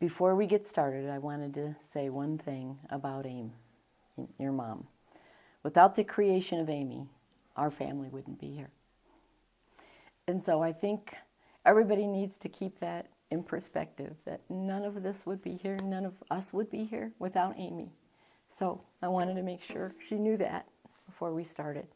Before we get started, I wanted to say one thing about Amy, your mom. Without the creation of Amy, our family wouldn't be here. And so I think everybody needs to keep that in perspective, that none of this would be here, none of us would be here without Amy. So I wanted to make sure she knew that before we started.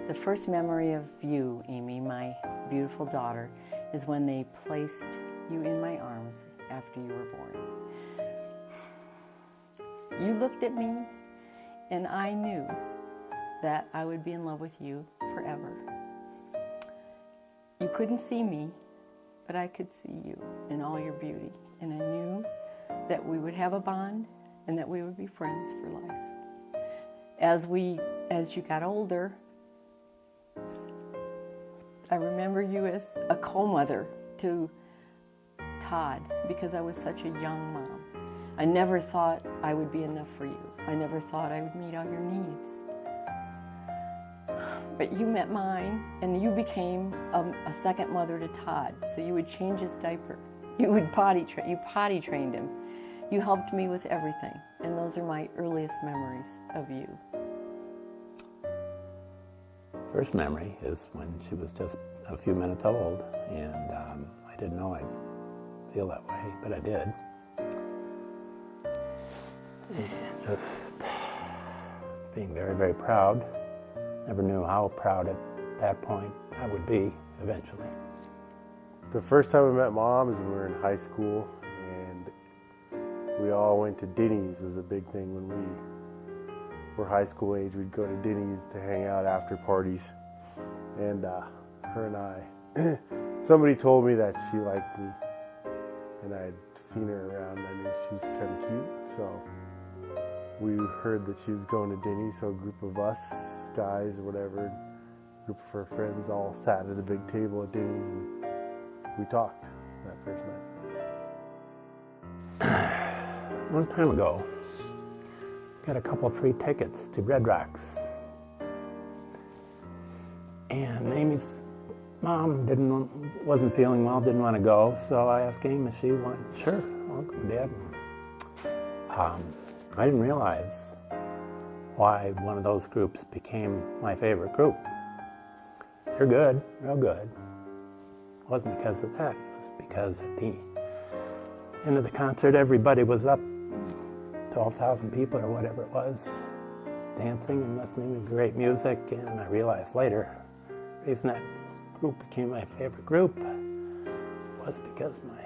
The first memory of you, Amy, my beautiful daughter, is when they placed you in my arms after you were born. You looked at me, and I knew that I would be in love with you forever. You couldn't see me, but I could see you in all your beauty, and I knew that we would have a bond and that we would be friends for life. As you got older, I remember you as a co-mother to Todd because I was such a young mom. I never thought I would be enough for you. I never thought I would meet all your needs. But you met mine, and you became a second mother to Todd. So you would change his diaper. You would potty trained him. You helped me with everything, and those are my earliest memories of you. First memory is when she was just a few minutes old, and I didn't know I'd feel that way, but I did. And just being very, very proud. Never knew how proud at that point I would be eventually. The first time we met Mom is when we were in high school, and we all went to Denny's. It was a big thing when we were high school age. We'd go to Denny's to hang out after parties, and her and I, somebody told me that she liked me, and I'd seen her around. I knew she was kind of cute, so we heard that she was going to Denny's, so a group of us, guys or whatever, a group of her friends all sat at a big table at Denny's, and we talked that first night. A long time ago, got a couple of free tickets to Red Rocks. And Amy's mom wasn't feeling well, didn't want to go, so I asked Amy if she wanted. Sure, I'll go, Dad. I didn't realize why one of those groups became my favorite group. They're good, real good. It wasn't because of that, it was because at the end of the concert, everybody was up, 12,000 people or whatever it was, dancing and listening to great music, and I realized later, the reason that group became my favorite group was because my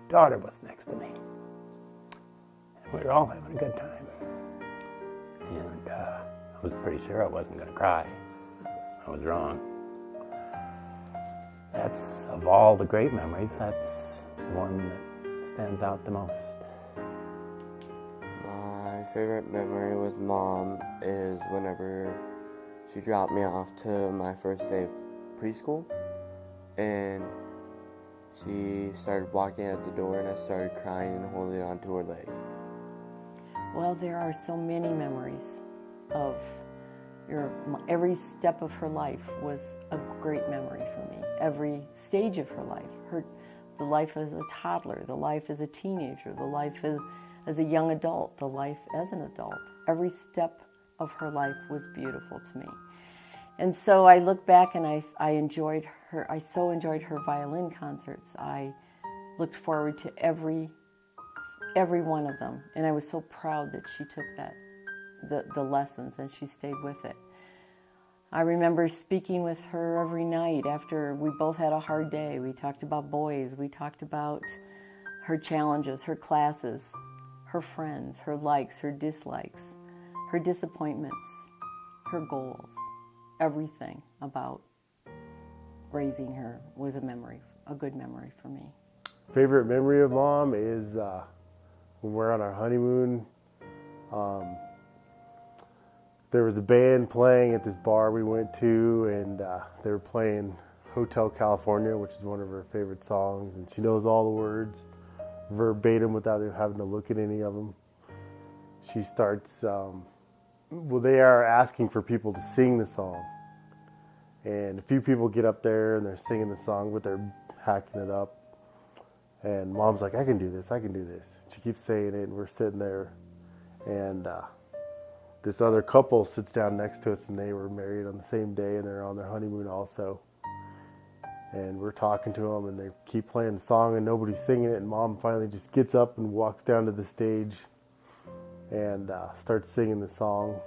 daughter was next to me. And we were all having a good time. And I was pretty sure I wasn't going to cry. I was wrong. That's, of all the great memories, that's the one that stands out the most. My favorite memory with Mom is whenever she dropped me off to my first day of preschool, and she started walking out the door, and I started crying and holding on to her leg. Well, there are so many memories of every step of her life was a great memory for me. Every stage of her life, the life as a toddler, the life as a teenager, the life as a young adult, the life as an adult. Every step of her life was beautiful to me. And so I look back and I enjoyed her. I so enjoyed her violin concerts. I looked forward to every one of them, and I was so proud that she took the lessons and she stayed with it. I remember speaking with her every night after we both had a hard day. We talked about boys, we talked about her challenges, her classes, her friends, her likes, her dislikes, her disappointments, her goals. Everything about raising her was a good memory for me. Favorite memory of Mom is when we're on our honeymoon. There was a band playing at this bar we went to, and they were playing Hotel California, which is one of her favorite songs, and she knows all the words verbatim without having to look at any of them. She starts, they are asking for people to sing the song, And a few people get up there and they're singing the song, but they're hacking it up. And Mom's like, I can do this, I can do this. She keeps saying it, and we're sitting there. And this other couple sits down next to us, and they were married on the same day, and they're on their honeymoon also. And we're talking to them, and they keep playing the song, and nobody's singing it. And Mom finally just gets up and walks down to the stage and starts singing the song.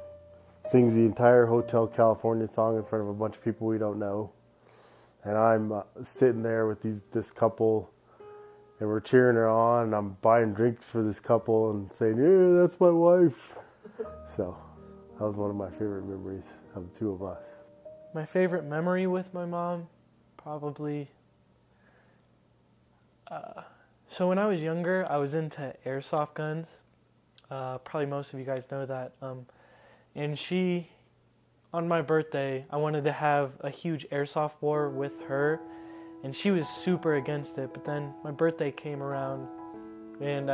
Sings the entire Hotel California song in front of a bunch of people we don't know. And I'm sitting there with this couple, and we're cheering her on, and I'm buying drinks for this couple and saying, yeah, that's my wife. So that was one of my favorite memories of the two of us. My favorite memory with my mom, probably... so when I was younger, I was into airsoft guns. Probably most of you guys know that. And she, on my birthday, I wanted to have a huge airsoft war with her, and she was super against it. But then my birthday came around, and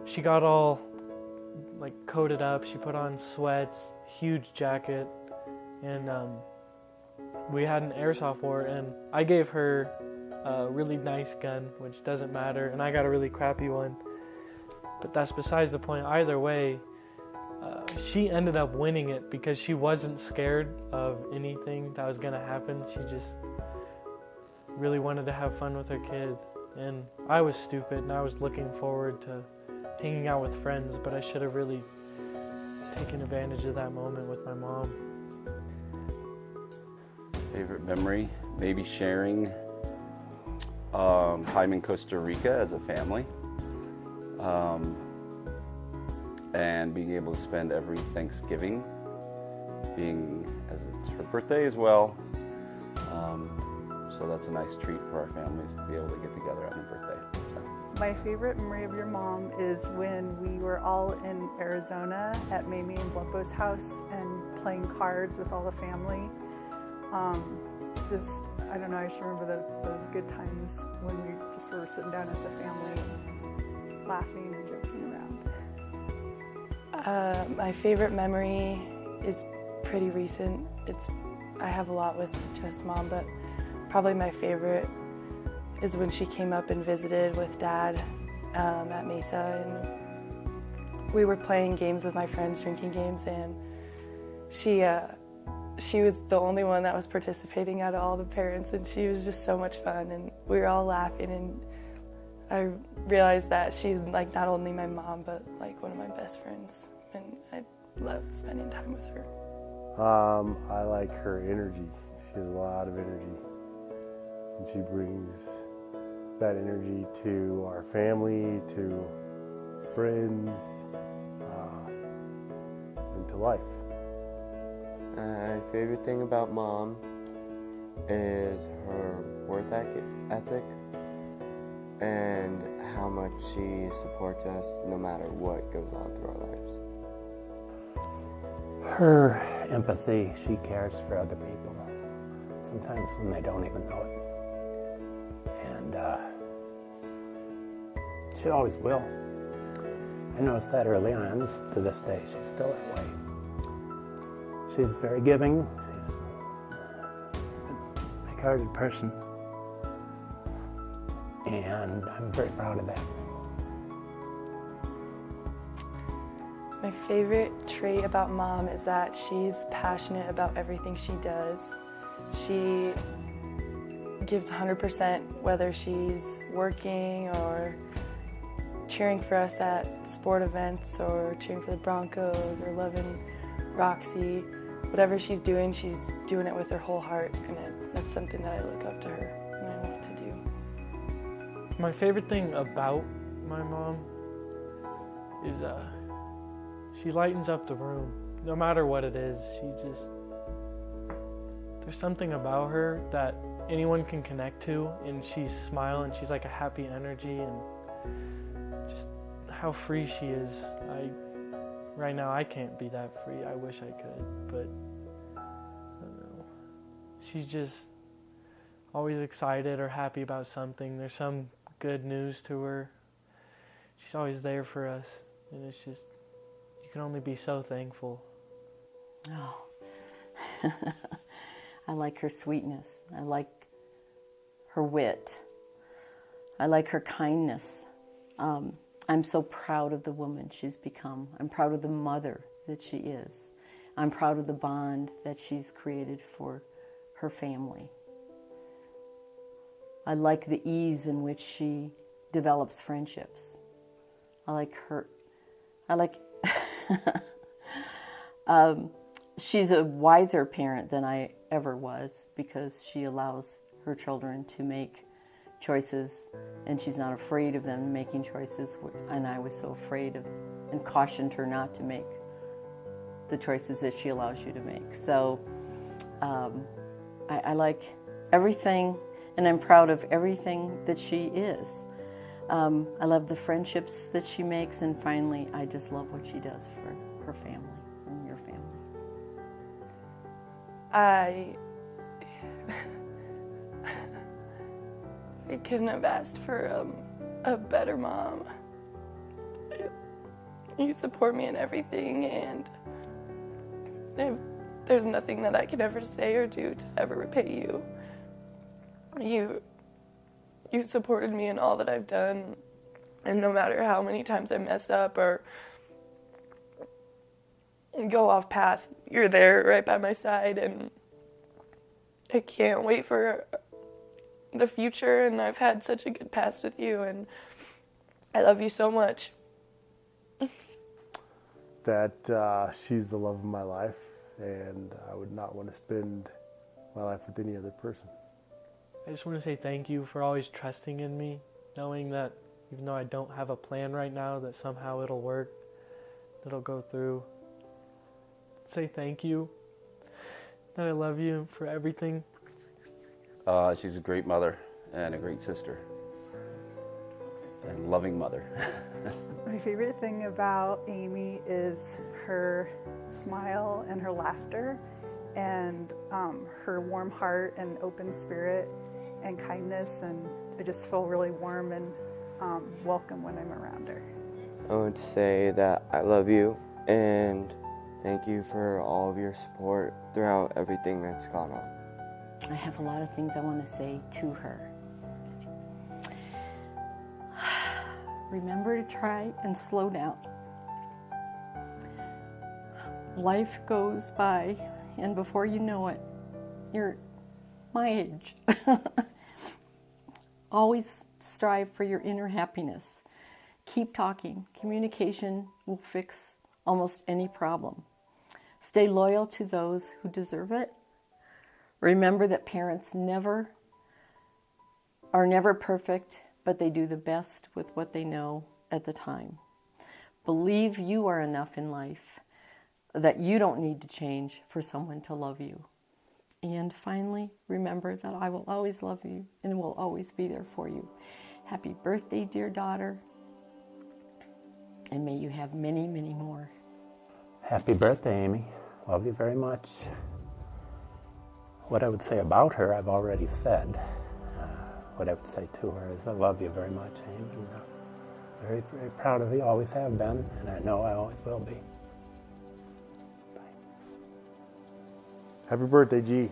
she got all like coated up. She put on sweats, huge jacket, and we had an airsoft war. And I gave her a really nice gun, which doesn't matter, and I got a really crappy one. But that's besides the point. Either way, she ended up winning it because she wasn't scared of anything that was going to happen. She just really wanted to have fun with her kid. And I was stupid, and I was looking forward to hanging out with friends, but I should have really taken advantage of that moment with my mom. Favorite memory? Maybe sharing time in Costa Rica as a family. And being able to spend every Thanksgiving, being as it's her birthday as well. So that's a nice treat for our families to be able to get together on her birthday. My favorite memory of your mom is when we were all in Arizona at Mamie and Blumbo's house and playing cards with all the family. I don't know, I just remember those good times when we just were sitting down as a family and laughing and joking around. My favorite memory is pretty recent. I have a lot with just Mom, but probably my favorite is when she came up and visited with Dad at Mesa, and we were playing games with my friends, drinking games, and she was the only one that was participating out of all the parents, and she was just so much fun, and we were all laughing, and I realized that she's like not only my mom, but like one of my best friends, and I love spending time with her. I like her energy. She has a lot of energy, and she brings that energy to our family, to friends, and to life. My favorite thing about Mom is her work ethic and how much she supports us no matter what goes on through our lives. Her empathy, she cares for other people, sometimes when they don't even know it. And she always will. I noticed that early on. To this day, she's still that way. She's very giving. She's a big-hearted person. And I'm very proud of that. My favorite trait about Mom is that she's passionate about everything she does. She gives 100% whether she's working or cheering for us at sport events or cheering for the Broncos or loving Roxy. Whatever she's doing it with her whole heart, and that's something that I look up to her and I want to do. My favorite thing about my mom is she lightens up the room, no matter what it is. There's something about her that anyone can connect to, and she's smiling, she's like a happy energy, and just how free she is. Right now I can't be that free. I wish I could, but I don't know. She's just always excited or happy about something. There's some good news to her. She's always there for us, and it's just, you can only be so thankful. Oh. I like her sweetness. I like her wit. I like her kindness. I'm so proud of the woman she's become. I'm proud of the mother that she is. I'm proud of the bond that she's created for her family. I like the ease in which she develops friendships. I like her. I like... she's a wiser parent than I ever was because she allows her children to make choices and she's not afraid of them making choices, and I was so afraid of and cautioned her not to make the choices that she allows you to make. So I like everything, and I'm proud of everything that she is. I love the friendships that she makes, and finally, I just love what she does for her family and your family. I couldn't have asked for a better mom. You support me in everything, and there's nothing that I can ever say or do to ever repay you. You supported me in all that I've done, and no matter how many times I mess up or go off path, you're there right by my side, and I can't wait for the future, and I've had such a good past with you, and I love you so much. That she's the love of my life, and I would not want to spend my life with any other person. I just want to say thank you for always trusting in me, knowing that even though I don't have a plan right now, that somehow it'll work, it'll go through. Say thank you, that I love you for everything. She's a great mother and a great sister and loving mother. My favorite thing about Amy is her smile and her laughter and her warm heart and open spirit and kindness, and I just feel really warm and welcome when I'm around her. I want to say that I love you and thank you for all of your support throughout everything that's gone on. I have a lot of things I want to say to her. Remember to try and slow down. Life goes by, and before you know it, you're my age. Always strive for your inner happiness. Keep talking. Communication will fix almost any problem. Stay loyal to those who deserve it. Remember that parents are never perfect, but they do the best with what they know at the time. Believe you are enough in life, that you don't need to change for someone to love you. And finally, remember that I will always love you and will always be there for you. Happy birthday, dear daughter, and may you have many, many more. Happy birthday, Amy. Love you very much. What I would say about her, I've already said. What I would say to her is, I love you very much, Amy. And, very, very proud of you, always have been, and I know I always will be. Bye. Happy birthday, G.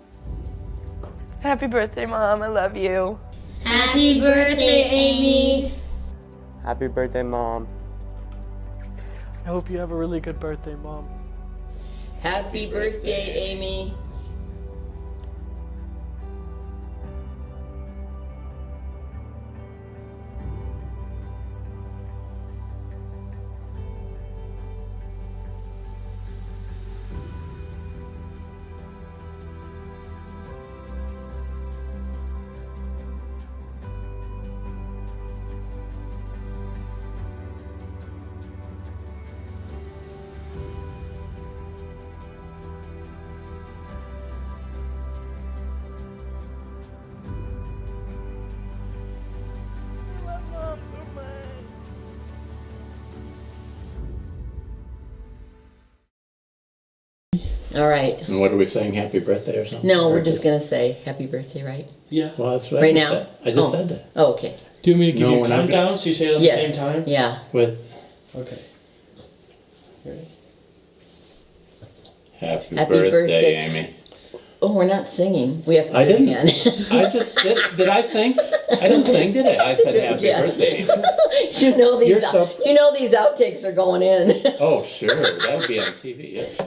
Happy birthday, Mom. I love you. Happy birthday, Amy. Happy birthday, Mom. I hope you have a really good birthday, Mom. Happy birthday, Amy. All right. And what are we saying, happy birthday or something? No, we're just going to say happy birthday, right? Yeah. Well, that's what Right I just now? said. I just said that. Oh, okay. Do you want me to give No, you a we're not countdown so you say it at Yes. the same time? Yeah. With Okay. Ready? happy Happy birthday, birthday. Amy. Oh, Oh, we're not singing. We have to I do it didn't. again. I just did I sing? I didn't sing, did I? I said Do it happy again. birthday. You know these. You're so- You know these outtakes are going in. Oh, sure. That would be on TV, yeah.